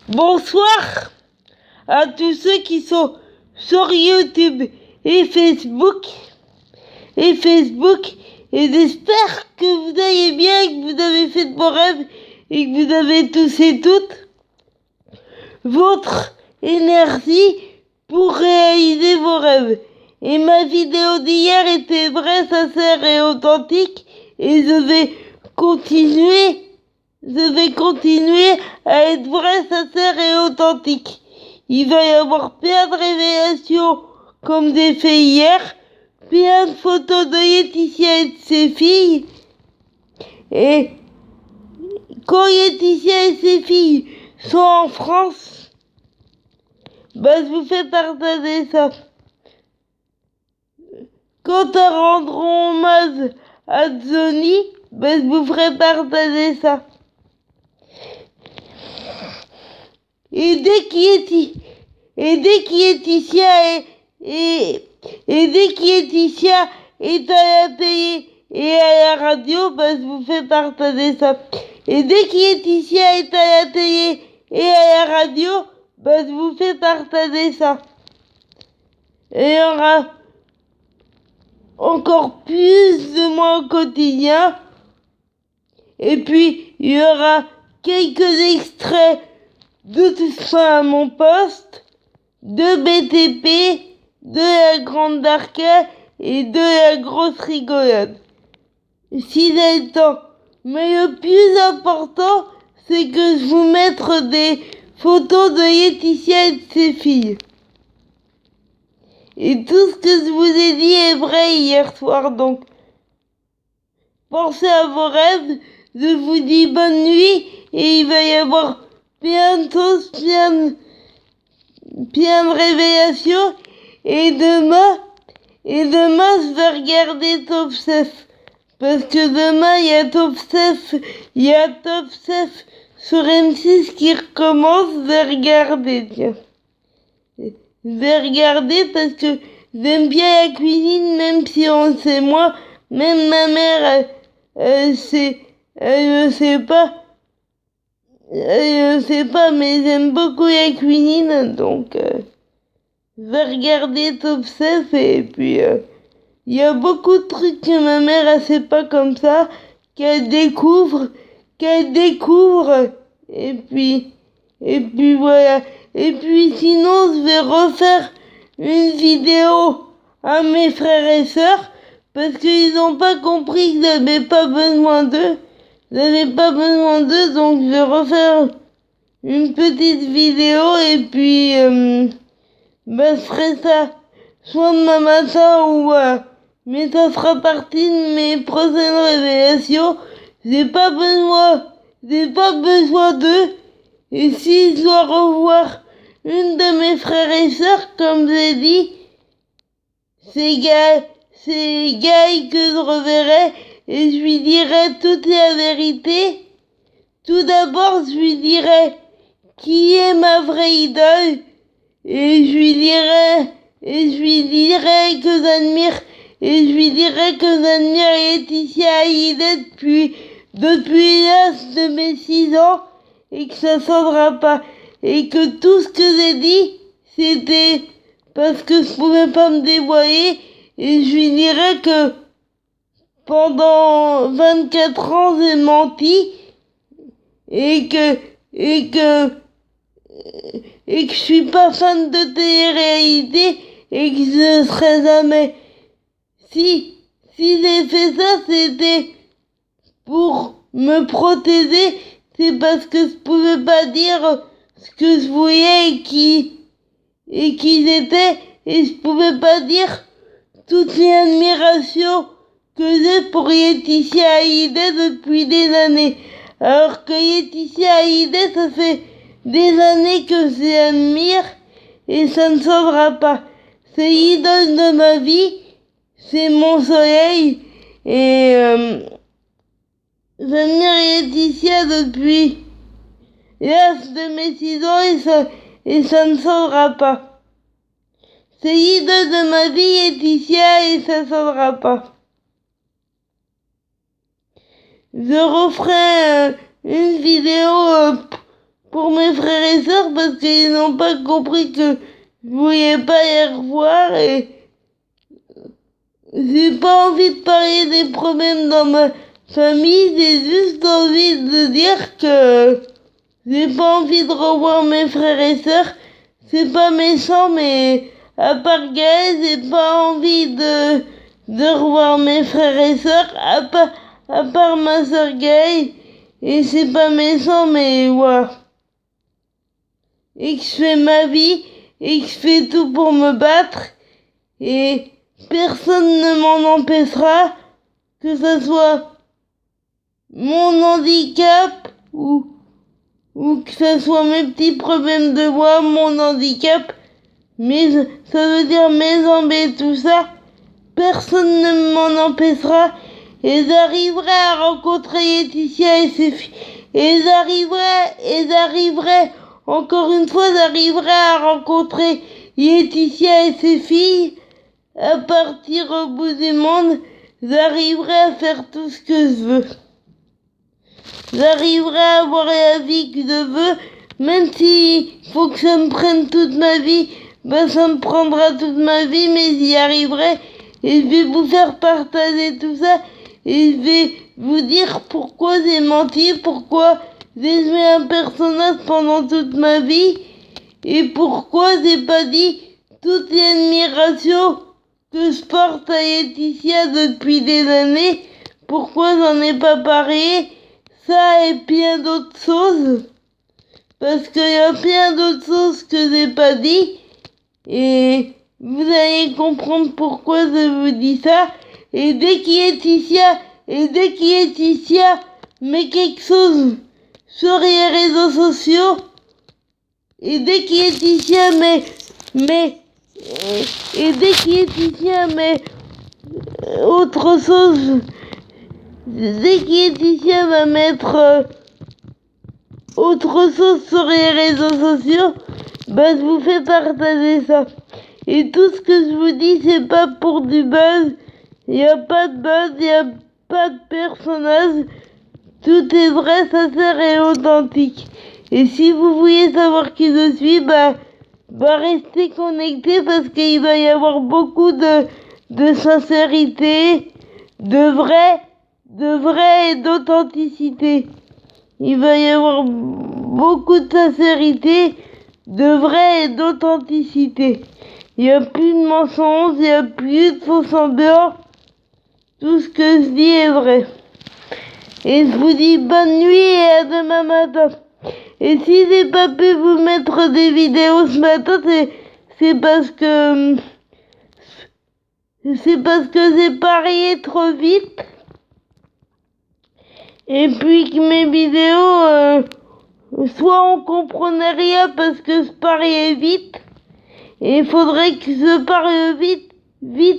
Bonsoir à tous ceux qui sont sur YouTube et Facebook. Et j'espère que vous allez bien, que vous avez fait de bons rêves et que vous avez tous et toutes votre énergie pour réaliser vos rêves. Et ma vidéo d'hier était vraie, sincère et authentique, et je vais continuer à être vrai, sincère et authentique. Il va y avoir plein de révélations comme j'ai fait hier, plein de photos de Laetitia et de ses filles. Et quand Laetitia et ses filles sont en France, je vous fais partager ça. Quand elles rendront hommage à Johnny, je vous ferai partager ça. Et dès qu'Laetitia est à la télé et à la radio, je vous fais partager ça. Et dès qu'Laetitia est à la télé et à la radio, je vous fais partager ça. Et il y aura encore plus de moi au quotidien. Et puis, il y aura quelques extraits de tout ça à mon poste, de BTP, de la grande arcade et de la grosse rigolade. Si j'ai le temps. Mais le plus important, c'est que je vous mettre des photos de Laetitia et de ses filles. Et tout ce que je vous ai dit est vrai hier soir, donc pensez à vos rêves, je vous dis bonne nuit, et il va y avoir plein de choses, plein de révélations, et demain, je vais regarder Top Chef, parce que demain, il y a Top Chef sur M6 qui recommence, je vais regarder, tiens. Je vais regarder parce que j'aime bien la cuisine, même si on sait moins, même ma mère, elle ne sait pas, mais j'aime beaucoup la cuisine, donc je vais regarder Top Chef et puis il y a beaucoup de trucs que ma mère elle sait pas comme ça, qu'elle découvre, et puis voilà. Et puis sinon, je vais refaire une vidéo à mes frères et sœurs parce qu'ils n'ont pas compris que j'avais pas besoin d'eux. Donc je vais refaire une petite vidéo et puis je ferai ça soit demain matin ou mais ça fera partie de mes prochaines révélations. J'ai pas besoin d'eux. Et si je dois revoir une de mes frères et sœurs, comme j'ai dit, c'est Gaï que je reverrai et je lui dirai toute la vérité. Tout d'abord, je lui dirai qui est ma vraie idole et je lui dirai que j'admire Laetitia Hallyday depuis l'âge de mes 6 ans. Et que ça s'endra pas. Et que tout ce que j'ai dit, c'était parce que je pouvais pas me dévoiler. Et je lui dirais que pendant 24 ans, j'ai menti. Et que je suis pas fan de télé-réalité. Et que je ne serai jamais. Si j'ai fait ça, c'était pour me protéger. C'est parce que je pouvais pas dire ce que je voulais et qui j'étais, et je pouvais pas dire toute l'admiration que j'ai pour Laetitia Hallyday depuis des années. Alors que Laetitia Hallyday, ça fait des années que je l'admire et ça ne changera pas. C'est l'idole de ma vie, c'est mon soleil et j'admire Laetitia depuis l'âge de mes 6 ans et ça ne changera pas. C'est l'idole de ma vie, Laetitia, et ça ne changera pas. Je referai une vidéo pour mes frères et sœurs parce qu'ils n'ont pas compris que je voulais pas les revoir et j'ai pas envie de parler des problèmes dans ma famille, j'ai juste envie de dire que j'ai pas envie de revoir mes frères et sœurs. C'est pas méchant, mais à part Gaël, j'ai pas envie de revoir mes frères et sœurs, à part ma sœur Gaël. Et c'est pas méchant, mais voilà. Et que je fais ma vie, et que je fais tout pour me battre. Et personne ne m'en empêchera, que ce soit mon handicap ou que ce soit mes petits problèmes de voix, mon handicap, mais ça veut dire mes jambes et tout ça, personne ne m'en empêchera et j'arriverai à rencontrer Laetitia et ses filles et j'arriverai, encore une fois, j'arriverai à rencontrer Laetitia et ses filles, à partir au bout du monde, j'arriverai à faire tout ce que je veux. J'arriverai à avoir la vie que je veux, même s'il faut que ça me prenne toute ma vie, ça me prendra toute ma vie, mais j'y arriverai et je vais vous faire partager tout ça et je vais vous dire pourquoi j'ai menti, pourquoi j'ai joué un personnage pendant toute ma vie et pourquoi j'ai pas dit toute l'admiration que je porte à Laetitia depuis des années, pourquoi j'en ai pas parlé. Ça et bien d'autres choses, parce qu'il y a plein d'autres choses que j'ai pas dit, et vous allez comprendre pourquoi je vous dis ça, et dès qu'il y a Laetitia met quelque chose sur les réseaux sociaux, et dès qu'il y a Laetitia met autre chose, dès qu'Laetitia va mettre autre chose sur les réseaux sociaux, je vous fais partager ça. Et tout ce que je vous dis, c'est pas pour du buzz. Il n'y a pas de buzz, il n'y a pas de personnage. Tout est vrai, sincère et authentique. Et si vous voulez savoir qui je suis, restez connectés parce qu'il va y avoir beaucoup de sincérité, de vrai et d'authenticité. Il va y avoir beaucoup de sincérité, de vrai et d'authenticité. Il n'y a plus de mensonges, il n'y a plus de faux semblants. Tout ce que je dis est vrai. Et je vous dis bonne nuit et à demain matin. Et si j'ai pas pu vous mettre des vidéos ce matin, c'est parce que j'ai parié trop vite. Et puis que mes vidéos, soit on comprenait rien parce que je pariais vite, et il faudrait que je parle vite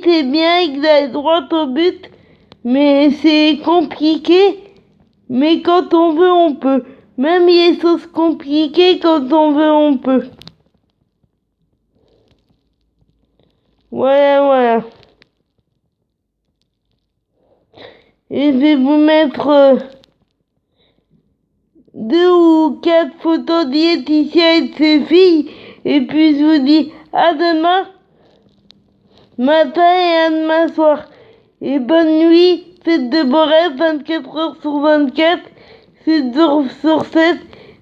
et bien et que j'aille droit au but, mais c'est compliqué, mais quand on veut, on peut. Même les choses compliquées, quand on veut, on peut. Voilà. Et je vais vous mettre 2 ou 4 photos de Laetitia et de ses filles. Et puis je vous dis à demain matin et à demain soir. Et bonne nuit, faites de beaux rêves 24 heures sur 24, 7 jours sur 7.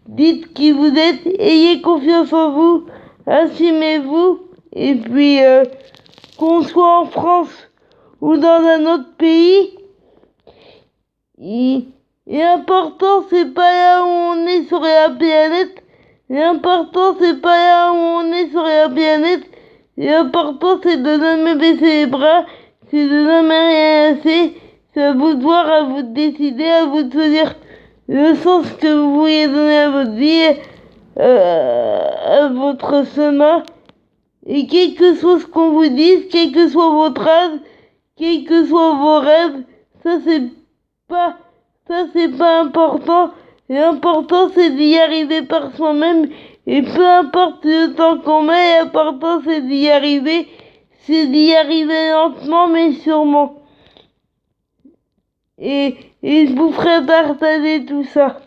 Dites qui vous êtes, ayez confiance en vous, assumez-vous. Et puis qu'on soit en France ou dans un autre pays, l'important c'est pas là où on est sur la planète. L'important c'est pas là où on est sur la planète. L'important c'est de jamais baisser les bras, c'est de jamais rien lâcher. C'est à vous de voir, à vous de décider, à vous de choisir le sens que vous voulez donner à votre vie, à votre chemin. Et quel que soit ce qu'on vous dise, quel que soit votre âge, quels que soient vos rêves, ça c'est pas important. L'important c'est d'y arriver par soi-même. Et peu importe le temps qu'on met, l'important c'est d'y arriver. C'est d'y arriver lentement mais sûrement. Et je vous ferai partager tout ça.